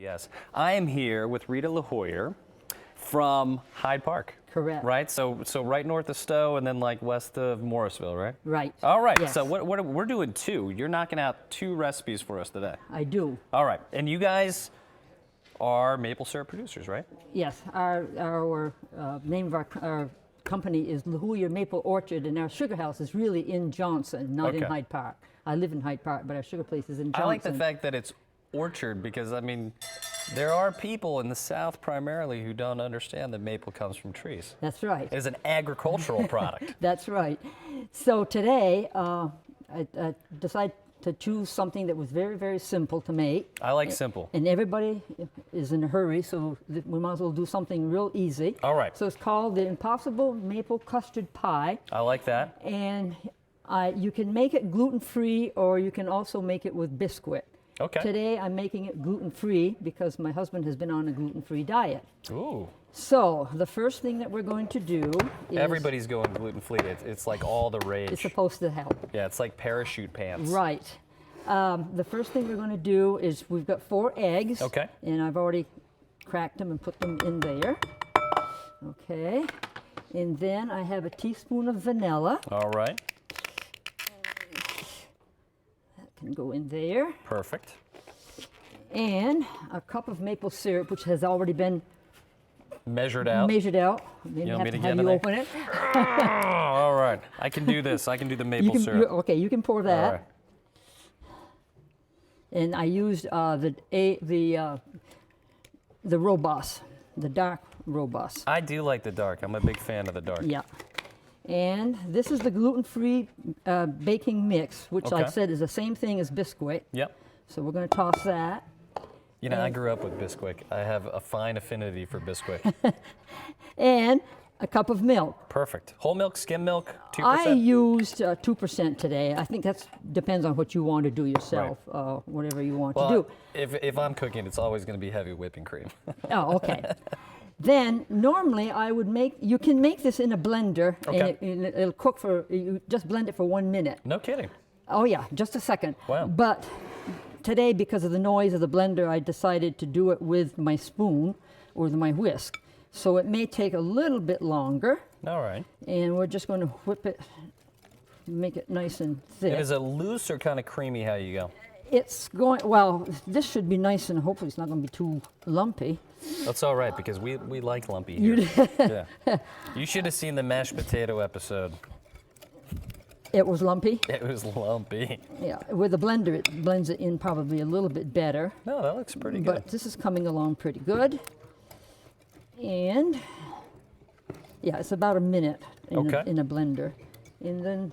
Yes, I am here with Rita Lehouillier from Hyde Park. Correct. Right, so right north of Stowe and then like west of Morrisville, right? Right. All right, Yes. so we're doing two. You're knocking out two recipes for us today. I do. All right, and you guys are maple syrup producers, right? Yes. Our name of our company is Lehouillier Maple Orchard, and our sugar house is really in Johnson, not in Okay. Hyde Park. I live in Hyde Park, but our sugar place is in Johnson. I like the fact that it's orchard because, I mean, there are people in the South primarily who don't understand that maple comes from trees. That's right. It's an agricultural product. That's right. So today, I decided to choose something that was very, very simple to make. I like simple. And everybody is in a hurry, so we might as well do something real easy. All right. So it's called the Impossible Maple Custard Pie. I like that. And you can make it gluten-free, or you can also make it with Biscuit. Okay. Today I'm making it gluten-free because my husband has been on a gluten-free diet. Ooh. So the first thing that we're going to do is... Everybody's going gluten-free. It's like all the rage. It's supposed to help. Yeah, it's like parachute pants. Right. The first thing we're going to do is we've got 4 eggs. Okay. And I've already cracked them and put them in there. Okay. And then I have a teaspoon of vanilla. All right. That can go in there. Perfect. And a cup of maple syrup, which has already been Measured out. measured out. Then You you want have me to to have get in you there? open it. Oh, all right. I can do this. I can do the maple syrup. Okay, you can pour that. All right. And I used the robust, the dark robust. I do like the dark. I'm a big fan of the dark. Yeah. And this is the gluten-free baking mix, which, Okay. like I said, is the same thing as Biscuit. Yep. So we're going to toss that. You know, I grew up with Bisquick. I have a fine affinity for Bisquick. And a cup of milk. Perfect. Whole milk, skim milk, 2%? I used 2% today. I think that depends on what you want to do yourself, whatever you want to do. If I'm cooking, it's always going to be heavy whipping cream. Oh, okay. Then normally I would you can make this in a blender, Okay. and it'll cook you just blend it for 1 minute. No kidding. Oh yeah, just a second. Wow. But today, because of the noise of the blender, I decided to do it with my spoon or with my whisk. So it may take a little bit longer, All right. and we're just going to whip it, make it nice and thick. And is it loose or kind of creamy how you go? It's going, well, this should be nice, and hopefully it's not going to be too lumpy. That's all right, because we like lumpy here. Yeah. You should have seen the mashed potato episode. It was lumpy. It was lumpy. Yeah, with the blender, it blends it in probably a little bit better. No, that looks pretty good. But this is coming along pretty good. And yeah, it's about a minute in a blender. And then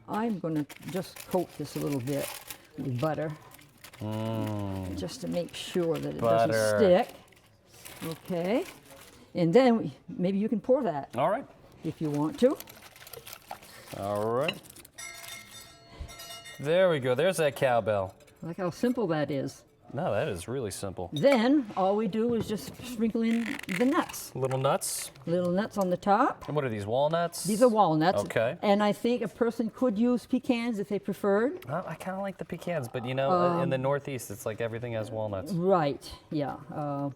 I'm going to just coat this a little bit with butter, just to make sure that it doesn't stick. Okay. And then maybe you can pour that All right. if you want to. All right. There we go. There's that cowbell. Like how simple that is. No, that is really simple. Then all we do is just sprinkle in the nuts. Little nuts. Little nuts on the top. And what are these, walnuts? These are walnuts. Okay. And I think a person could use pecans if they preferred. I kind of like the pecans, but you know, in the Northeast, it's like everything has walnuts. Right, yeah.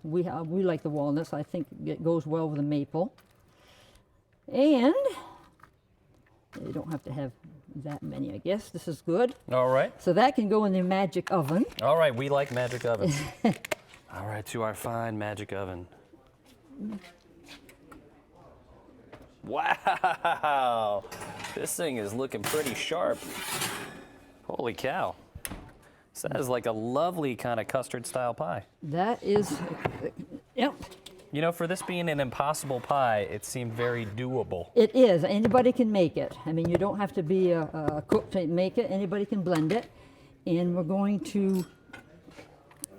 We like the walnuts. I think it goes well with the maple. And you don't have to have that many, I guess. This is good. All right. So that can go in the magic oven. All right, we like magic ovens. All right, to our fine magic oven. Wow, this thing is looking pretty sharp. Holy cow. So that is like a lovely kind of custard style pie. That is, yep. You know, for this being an impossible pie, it seemed very doable. It is. Anybody can make it. I mean, you don't have to be a cook to make it. Anybody can blend it. And we're going to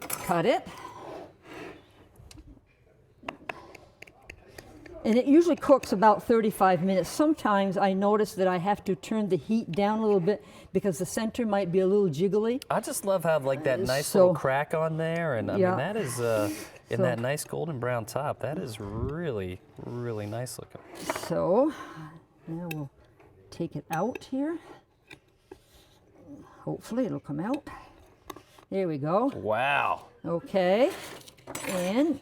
cut it. And it usually cooks about 35 minutes. Sometimes I notice that I have to turn the heat down a little bit because the center might be a little jiggly. I just love how like that nice So- little crack on there, and I Yeah. mean that is in So- that nice golden brown top. That is really, really nice looking. So now we'll take it out here. Hopefully it'll come out. There we go. Wow. Okay. And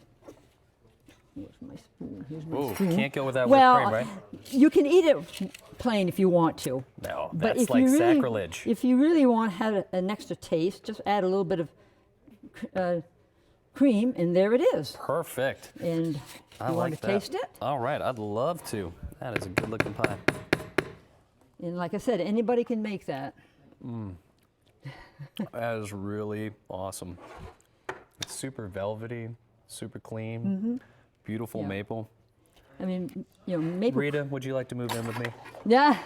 where's my spoon? Here's my Ooh, spoon. can't go without whipped cream, right? You can eat it plain if you want to. No, But that's if like you really, sacrilege. If you really want to have an extra taste, just add a little bit of cream, and there it is. Perfect. And I you like want to that. taste it? All right, I'd love to. That is a good looking pie. And like I said, anybody can make that. That is really awesome. It's super velvety, super clean, beautiful Yeah. maple. I mean, you know, maple. Rita, would you like to move in with me? Yeah.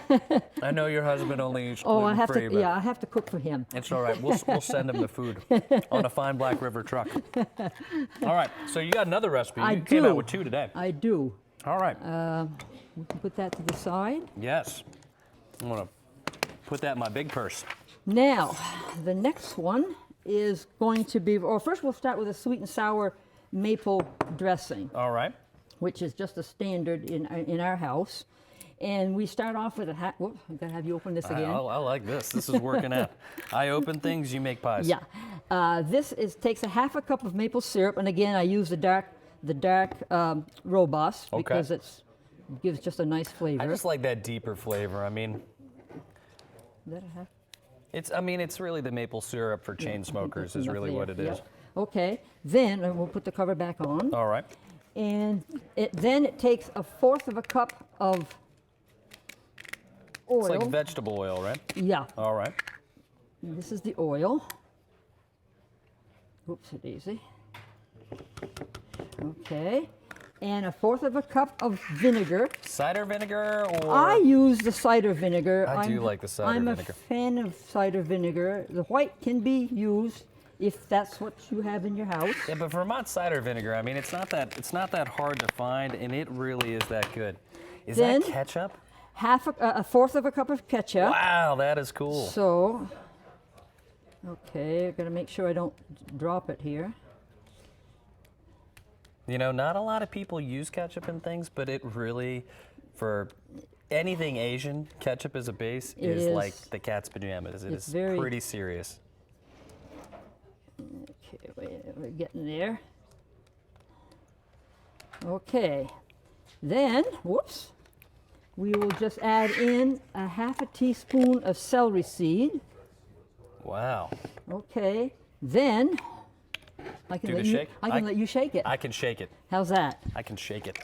I know your husband only eats Oh, I have gluten-free, to. but Yeah, I have to cook for him. it's all right. We'll send him the food on a fine Black River truck. All right, so you got another recipe. I You came do. out with 2 today. I do. All right. We can put that to the side. Yes. I'm going to put that in my big purse. Now, the next one is going to be. Or first, we'll start with a sweet and sour maple dressing, All right. which is just a standard in our house. And we start off with a whoop, I'm gonna have you open this again. I like this. This is working out. I open things, you make pies. Yeah. This takes a half a cup of maple syrup, and again, I use the dark robust Okay. because it gives just a nice flavor. I just like that deeper flavor. I mean, Is that a half? it's really the maple syrup for chain smokers is Enough really there, what it yeah. is. Okay. Then we'll put the cover back on, All right. and then it takes a fourth of a cup of oil. It's like vegetable oil, right? Yeah. All right. This is the oil. Oopsie daisy. Okay. And a fourth of a cup of vinegar. Cider vinegar or? I use the cider vinegar. I do like the cider vinegar. I'm a fan of cider vinegar. The white can be used if that's what you have in your house. Yeah, but Vermont cider vinegar, I mean, it's not that hard to find, and it really is that good. Is Then- that ketchup? A fourth of a cup of ketchup. Wow, that is cool. So, okay, I'm gonna make sure I don't drop it here. You know, not a lot of people use ketchup in things, but it really, for anything Asian, ketchup as a base It is is. like the cat's pajamas. It It's is very- pretty serious. Okay, wait, we're getting there. Okay, then, whoops, we will just add in a half a teaspoon of celery seed. Wow. Okay, then I can Do let the you. shake? I can let you shake it. I can shake it. How's that? I can shake it.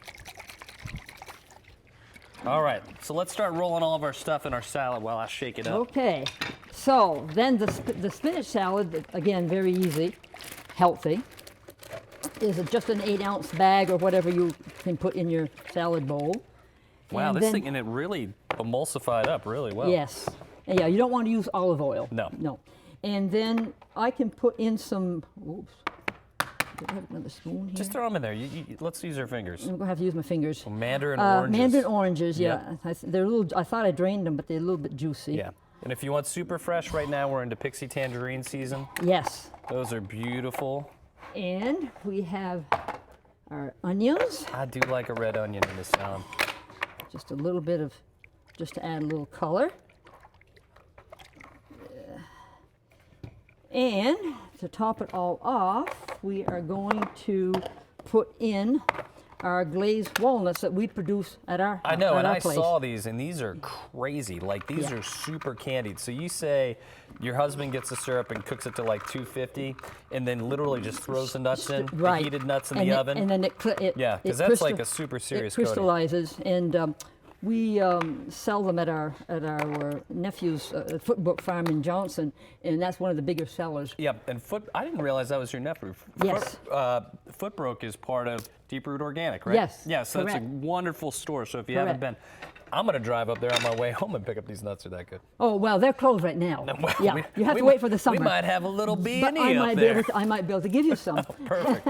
All right, so let's start rolling all of our stuff in our salad while I shake it up. Okay, so then the spinach salad, again, very easy, healthy, is just an 8-ounce bag or whatever you can put in your salad bowl. Wow, And this then- thing, and it really emulsified up really well. Yes. And yeah, you don't want to use olive oil. No. No. And then I can put in some, oops, do I have another spoon here? Just throw them in there. Let's use our fingers. I'm going to have to use my fingers. Mandarin oranges. Mandarin oranges, yeah. Yep. They're a little, I thought I drained them, but they're a little bit juicy. Yeah. And if you want super fresh right now, we're into pixie tangerine season. Yes. Those are beautiful. And we have our onions, I do like a red onion in this salad. just a little bit of, just to add a little color. And to top it all off, we are going to put in our glazed walnuts that we produce at our I know, at and our I place. saw these, and these are crazy. Like, these Yeah. are super candied. So you say your husband gets the syrup and cooks it to like 250, and then literally just throws the nuts in, Right. the heated nuts in And the then- oven? And then Yeah, it 'cause that's like crystal- a super serious It coating. crystallizes, and we sell them at our nephew's footbook farm in Johnson, and that's one of the bigger sellers. Yep, and I didn't realize that was your nephew. Yes. Footbrook is part of Deep Root Organic, right? Yes, Yeah, so it's a correct. wonderful store. So if you haven't been, I'm going to drive up there on my way home and pick up these nuts. Are that good? Oh well, they're closed right now. Well, yeah, you have to wait for the summer. We might have a little B&E But I up might there. I might be able to give you some. Perfect.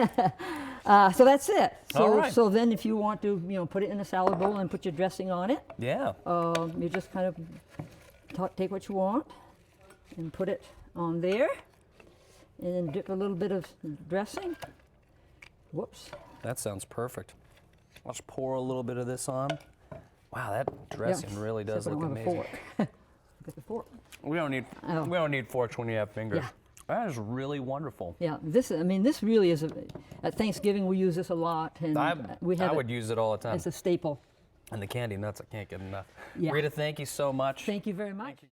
So that's it. So, All right. so then if you want to, put it in a salad bowl and put your dressing on it, Yeah. you just kind of take what you want and put it on there, and then dip a little bit of dressing. Whoops. That sounds perfect. I'll just pour a little bit of this on. Wow, that dressing really does Except I look don't have a amazing. fork. Get the fork. We don't need Oh. we don't need forks when you have fingers. Yeah. That is really wonderful. Yeah, this really is at Thanksgiving we use this a lot, and we have I would use it all the time. as a staple. And the candy nuts, I can't get enough. Yeah. Rita, thank you so much. Thank you very much.